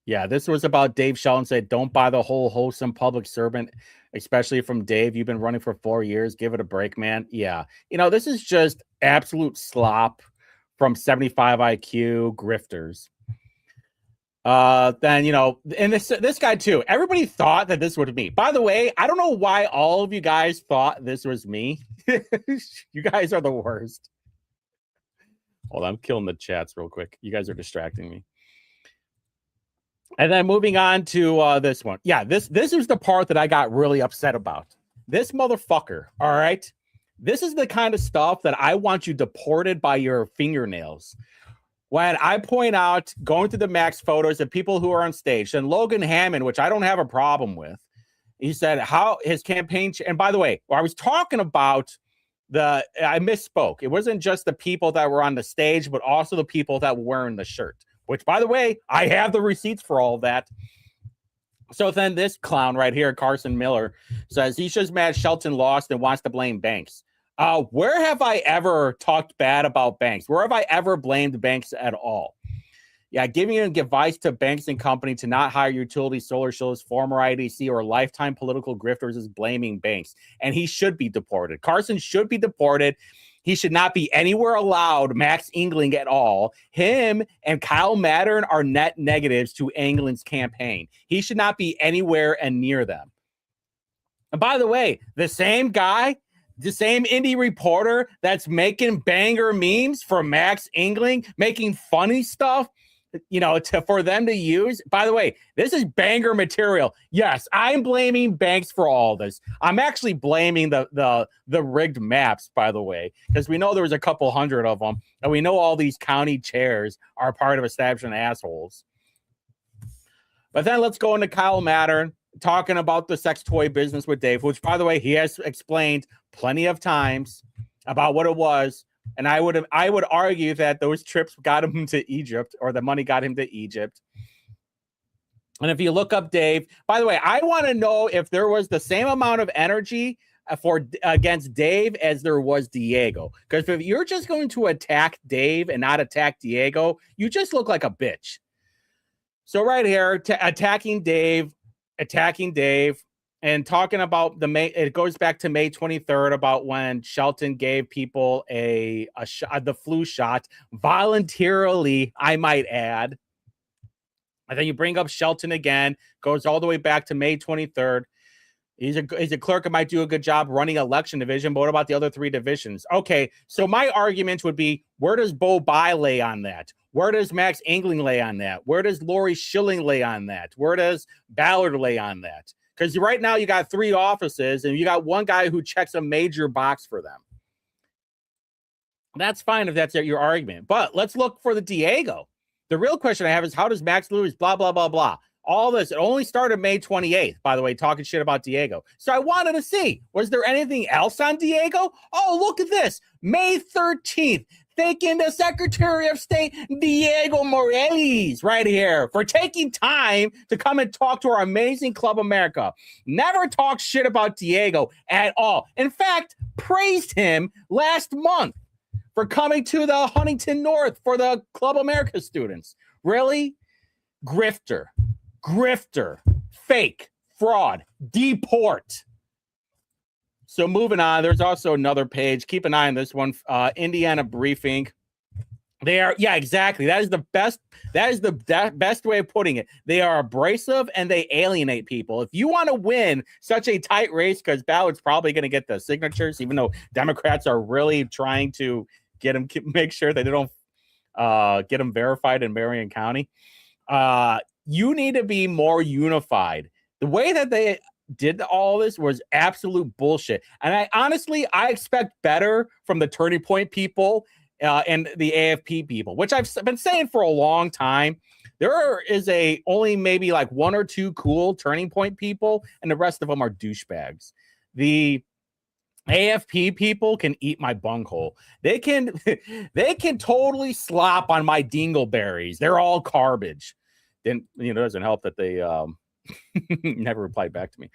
Speaker 1: Yeah, this was about Dave Sheldon said, don't buy the whole wholesome public servant, especially from Dave. You've been running for 4 years. Give it a break, man. Yeah. This is just absolute slop from 75 IQ grifters. Then, and this guy too, everybody thought that this was me. By the way, I don't know why all of you guys thought this was me. You guys are the worst. Hold on, I'm killing the chats real quick. You guys are distracting me. And then moving on to this one. Yeah, this is the part that I got really upset about. This motherfucker, all right? This is the kind of stuff that I want you deported by your fingernails. When I point out, going through the Max photos of people who are on stage, and Logan Hammond, which I don't have a problem with, he said how his campaign, and by the way, I was talking about I misspoke. It wasn't just the people that were on the stage, but also the people that were wearing the shirt. Which, by the way, I have the receipts for all of that. So then this clown right here, Carson Miller, says he's just mad Shelton lost and wants to blame Banks. Where have I ever talked bad about Banks? Where have I ever blamed Banks at all? Yeah, giving advice to Banks and company to not hire utility solar shows, former IDC, or lifetime political grifters is blaming Banks. And he should be deported. Carson should be deported. He should not be anywhere allowed Max Engling at all. Him and Kyle Mattern are net negatives to Engling's campaign. He should not be anywhere and near them. And by the way, the same guy, the same indie reporter that's making banger memes for Max Engling, making funny stuff, for them to use. By the way, this is banger material. Yes, I'm blaming Banks for all this. I'm actually blaming the rigged maps, by the way, because we know there was a couple hundred of them, and we know all these county chairs are part of establishment assholes. But then let's go into Kyle Mattern talking about the sex toy business with Dave, which, by the way, he has explained plenty of times about what it was. And I would argue that those trips got him to Egypt, or the money got him to Egypt. And if you look up Dave, by the way, I want to know if there was the same amount of energy against Dave as there was Diego. Because if you're just going to attack Dave and not attack Diego, you just look like a bitch. So right here, attacking Dave, and talking about it goes back to May 23rd about when Shelton gave people the flu shot voluntarily, I might add. And then you bring up Shelton again, goes all the way back to May 23rd. He's a clerk and might do a good job running election division, but what about the other 3 divisions? Okay, so my argument would be, where does Bo Bai lay on that? Where does Max Engling lay on that? Where does Lori Schilling lay on that? Where does Ballard lay on that? Because right now you got 3 offices and you got one guy who checks a major box for them. That's fine if that's your argument. But let's look for the Diego. The real question I have is, how does Max lose? Blah, blah, blah, blah. All this, it only started May 28th, by the way, talking shit about Diego. So I wanted to see, was there anything else on Diego? Oh, look at this. May 13th. Thanking the Secretary of State, Diego Morales, right here, for taking time to come and talk to our amazing Club America. Never talked shit about Diego at all. In fact, praised him last month for coming to the Huntington North for the Club America students. Really? Grifter, fake, fraud, deport. So moving on, there's also another page. Keep an eye on this one. Indiana Briefing. They are, yeah, exactly. That is the best. That is the best way of putting it. They are abrasive and they alienate people. If you want to win such a tight race, because Ballard's probably going to get the signatures, even though Democrats are really trying to make sure that they don't get them verified in Marion County. You need to be more unified. The way that they did all this was absolute bullshit. And I expect better from the Turning Point people and the AFP people, which I've been saying for a long time. There is only maybe like 1 or 2 cool Turning Point people, and the rest of them are douchebags. The AFP people can eat my bunghole. They can totally slop on my dingleberries. They're all garbage. doesn't help that they never replied back to me.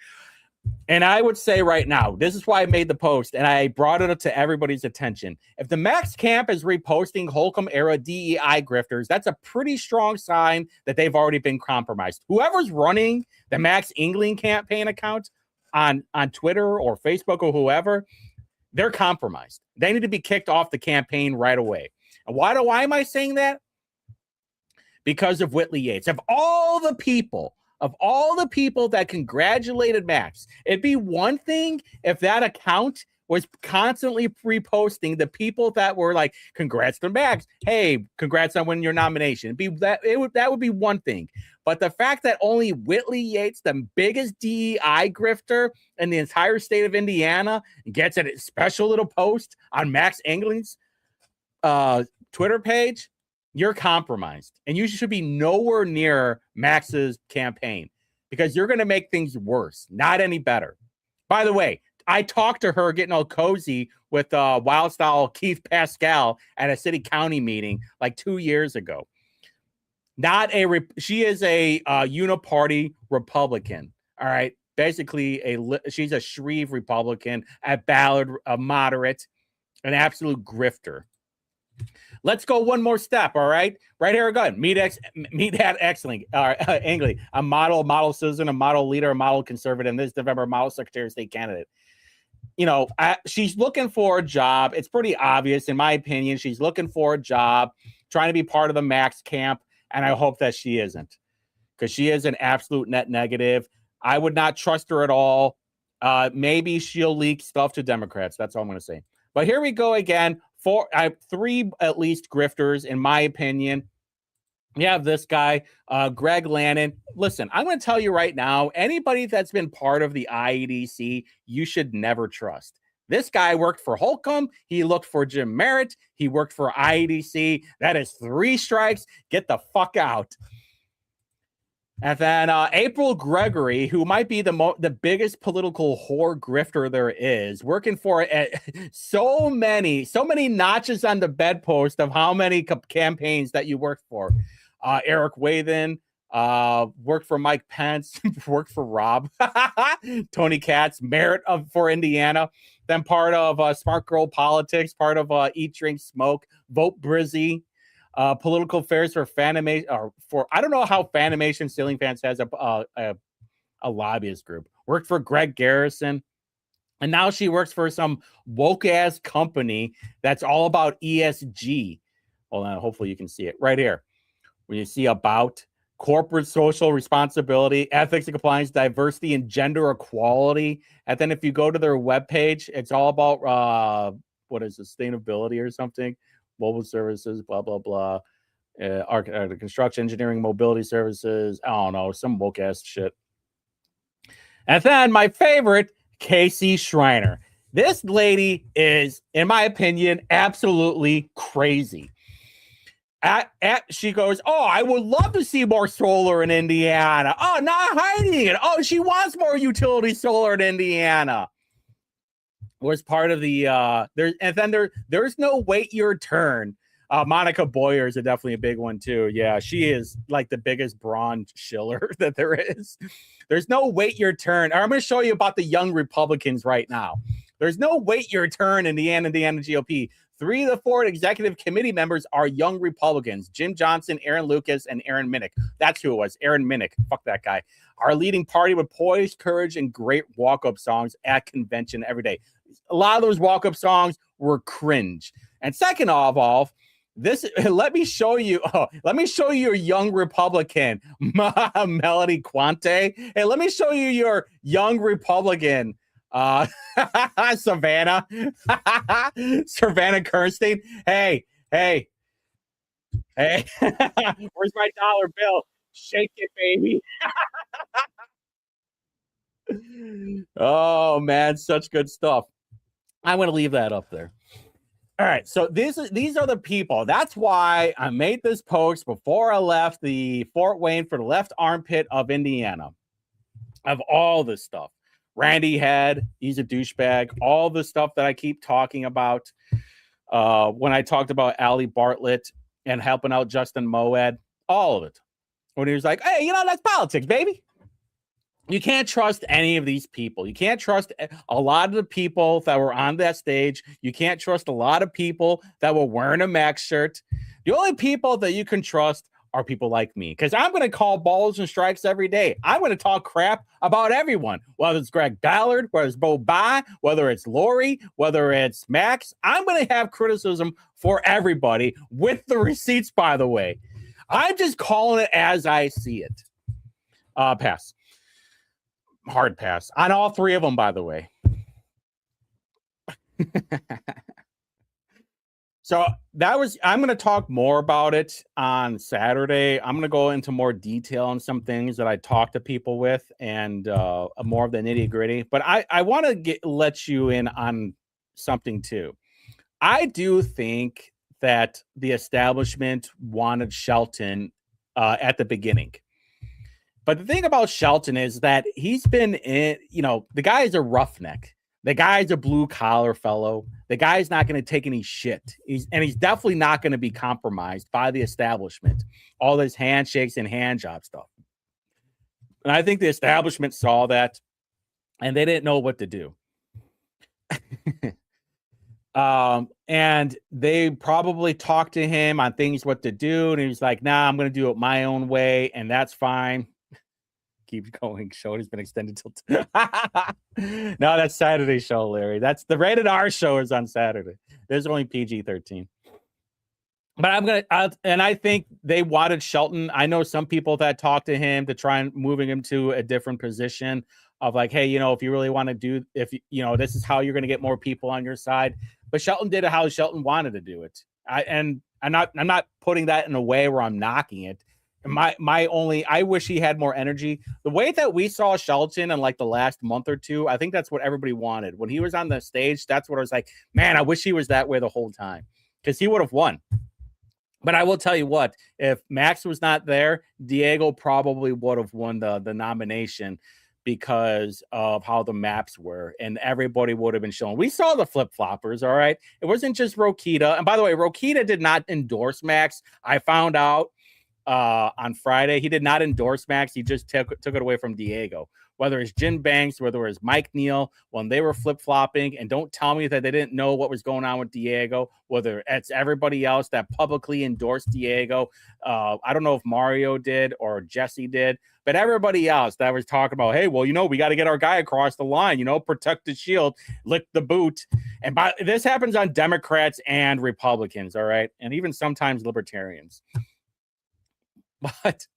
Speaker 1: And I would say right now, this is why I made the post and I brought it up to everybody's attention. If the Max camp is reposting Holcomb era DEI grifters, that's a pretty strong sign that they've already been compromised. Whoever's running the Max England campaign account on Twitter or Facebook or whoever, they're compromised. They need to be kicked off the campaign right away. And why am I saying that? Because of Whitty Yates. Of all the people that congratulated Max, it'd be one thing if that account was constantly reposting the people that were like, congrats to Max. Hey, congrats on winning your nomination. That would be one thing. But the fact that only Whitty Yates, the biggest DEI grifter in the entire state of Indiana, gets a special little post on Max Englund's Twitter page, you're compromised. And you should be nowhere near Max's campaign because you're going to make things worse, not any better. By the way, I talked to her getting all cozy with Wild Style Keith Pascal at a city county meeting like 2 years ago. She is a uniparty Republican. All right. Basically, she's a Shreve Republican, at Ballard, a moderate, an absolute grifter. Let's go one more step, all right? Right here, go ahead. Meet at Exling, Angley, a model citizen, a model leader, a model conservative, this November, model Secretary of State candidate. She's looking for a job. It's pretty obvious, in my opinion. She's looking for a job, trying to be part of the Max camp, and I hope that she isn't, because she is an absolute net negative. I would not trust her at all. Maybe she'll leak stuff to Democrats. That's all I'm going to say. But here we go again. I have 3 at least grifters, in my opinion. We have this guy, Greg Lannon. Listen, I'm going to tell you right now, anybody that's been part of the IEDC, you should never trust. This guy worked for Holcomb. He looked for Jim Merritt. He worked for IEDC. That is 3 strikes. Get the fuck out. And then April Gregory, who might be the biggest political whore grifter there is, working for so many notches on the bedpost of how many campaigns that you worked for. Eric Wathen worked for Mike Pence, worked for Rob, Tony Katz, Merritt for Indiana, then part of Smart Girl Politics, part of Eat, Drink, Smoke, Vote Brizzy. Political affairs for Fanimation, or for I don't know how Fanimation Ceiling Fans has a lobbyist group. Worked for Greg Garrison, and now she works for some woke ass company that's all about ESG. Hold on, hopefully you can see it right here. When you see about corporate social responsibility, ethics and compliance, diversity, and gender equality, and then if you go to their webpage, it's all about sustainability or something. Mobile services, blah, blah, blah. Construction, engineering, mobility services. I don't know, some woke ass shit. And then my favorite, Casey Schreiner. This lady is, in my opinion, absolutely crazy. She goes, oh, I would love to see more solar in Indiana. Oh, not hiding it. Oh, she wants more utility solar in Indiana. Was part of the there's no wait your turn. Monica Boyer is definitely a big one too. Yeah, she is like the biggest brawn shiller that there is. There's no wait your turn. I'm going to show you about the young Republicans right now. There's no wait your turn in the Indiana GOP. 3 of the 4 executive committee members are young Republicans: Jim Johnson, Aaron Lucas, and Aaron Minnick. That's who it was. Aaron Minnick. Fuck that guy. Our leading party with poise, courage, and great walk-up songs at convention every day. A lot of those walk-up songs were cringe. And second of all, let me show you your young Republican, Melody Quante. Hey, let me show you your young Republican, Savannah Kernstein. Hey, where's my dollar bill? Shake it, baby. Oh man, such good stuff. I'm going to leave that up there. All right, so these are the people. That's why I made this post before I left the Fort Wayne for the left armpit of Indiana. Of all this stuff. Randy Head, he's a douchebag. All the stuff that I keep talking about. When I talked about Ali Bartlett and helping out Justin Moed, all of it. when he was like, hey, that's politics, baby. You can't trust any of these people. You can't trust a lot of the people that were on that stage. You can't trust a lot of people that were wearing a Max shirt. The only people that you can trust are people like me, because I'm going to call balls and strikes every day. I'm going to talk crap about everyone, whether it's Greg Ballard, whether it's Bo Ba, whether it's Lori, whether it's Max. I'm going to have criticism for everybody with the receipts, by the way. I'm just calling it as I see it. Pass. Hard pass on all three of them, by the way. So I'm going to talk more about it on Saturday. I'm going to go into more detail on some things that I talked to people with and more of the nitty gritty. But I want to let you in on something too. I do think that the establishment wanted Shelton at the beginning. But the thing about Shelton is that he's been in, the guy is a roughneck. The guy's a blue collar fellow. The guy's not going to take any shit. He's definitely not going to be compromised by the establishment. All this handshakes and hand job stuff. And I think the establishment saw that and they didn't know what to do. And they probably talked to him on things, what to do. And he was like, nah, I'm going to do it my own way. And that's fine. Keep going. Show has been extended till no, that's Saturday's show, Larry. That's the rated R show is on Saturday. There's only PG-13. But I think they wanted Shelton. I know some people that talked to him to try and moving him to a different position of like, hey, if you really want to do, this is how you're going to get more people on your side. But Shelton did it how Shelton wanted to do it. I'm not putting that in a way where I'm knocking it. I wish he had more energy. The way that we saw Shelton in like the last month or two, I think that's what everybody wanted. When he was on the stage, that's what I was like, man, I wish he was that way the whole time, because he would have won. But I will tell you what, if Max was not there, Diego probably would have won the nomination because of how the maps were, and everybody would have been shown. We saw the flip-floppers, all right? It wasn't just Rokita. And by the way, Rokita did not endorse Max. I found out on Friday. He did not endorse Max. He just took it away from Diego. Whether it's Jim Banks, whether it's Mike Neal, when they were flip-flopping, and don't tell me that they didn't know what was going on with Diego, whether it's everybody else that publicly endorsed Diego. I don't know if Mario did or Jesse did, but everybody else that was talking about, hey, well, we got to get our guy across the line, protect the shield, lick the boot. And this happens on Democrats and Republicans, all right? And even sometimes libertarians. But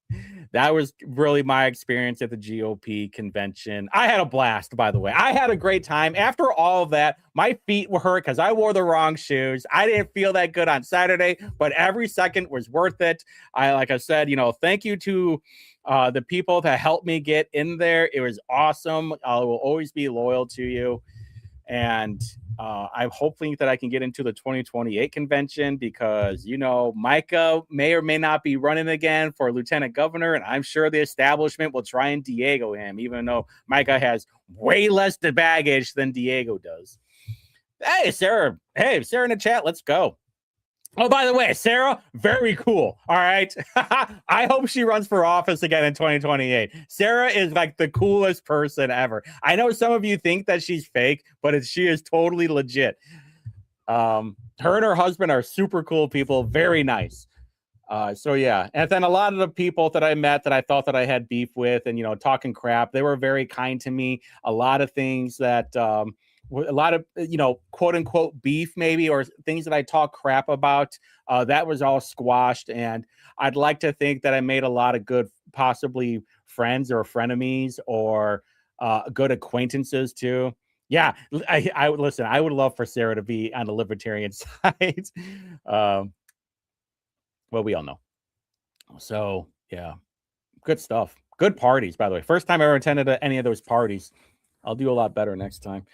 Speaker 1: that was really my experience at the GOP convention. I had a blast, by the way. I had a great time. After all of that, my feet were hurt because I wore the wrong shoes. I didn't feel that good on Saturday, but every second was worth it. Like I said, thank you to the people that helped me get in there. It was awesome. I will always be loyal to you. And I'm hoping that I can get into the 2028 convention because, Micah may or may not be running again for lieutenant governor. And I'm sure the establishment will try and Diego him, even though Micah has way less baggage than Diego does. Hey, Sarah. Hey, Sarah in the chat. Let's go. Oh, by the way, Sarah, very cool. All right. I hope she runs for office again in 2028. Sarah is like the coolest person ever. I know some of you think that she's fake, but she is totally legit. Her and her husband are super cool people. Very nice. So, yeah. And then a lot of the people that I met that I thought that I had beef with and, talking crap, they were very kind to me. A lot of things that a lot of, quote unquote beef maybe, or things that I talk crap about, that was all squashed. And I'd like to think that I made a lot of good, possibly friends or frenemies or good acquaintances too. Yeah. I listen, I would love for Sarah to be on the libertarian side. Well, we all know. So yeah, good stuff. Good parties, by the way. First time I ever attended any of those parties. I'll do a lot better next time.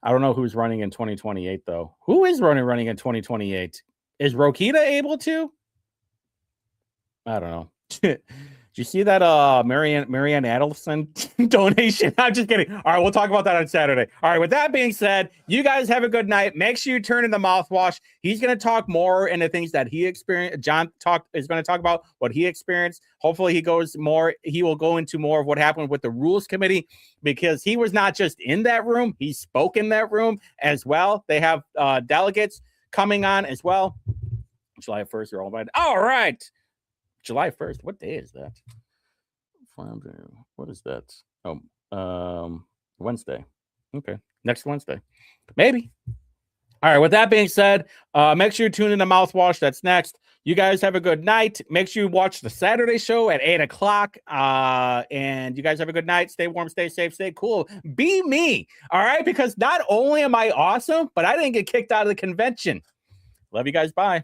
Speaker 1: I don't know who's running in 2028, though. Who is running in 2028? Is Rokita able to? I don't know. Did you see that Marianne Adelson donation? I'm just kidding. All right, we'll talk about that on Saturday. All right, with that being said, you guys have a good night. Make sure you turn in the mouthwash. He's going to talk more into things that he experienced. John is going to talk about what he experienced. Hopefully he will go into more of what happened with the rules committee, because he was not just in that room, he spoke in that room as well. They have delegates coming on as well. July 1st, you're all invited. All right. July 1st. What day is that? What is that? Oh, Wednesday. Okay. Next Wednesday. Maybe. All right. With that being said, make sure you tune in to Mouthwash. That's next. You guys have a good night. Make sure you watch the Saturday show at 8 o'clock. And you guys have a good night. Stay warm, stay safe, stay cool. Be me. All right. Because not only am I awesome, but I didn't get kicked out of the convention. Love you guys. Bye.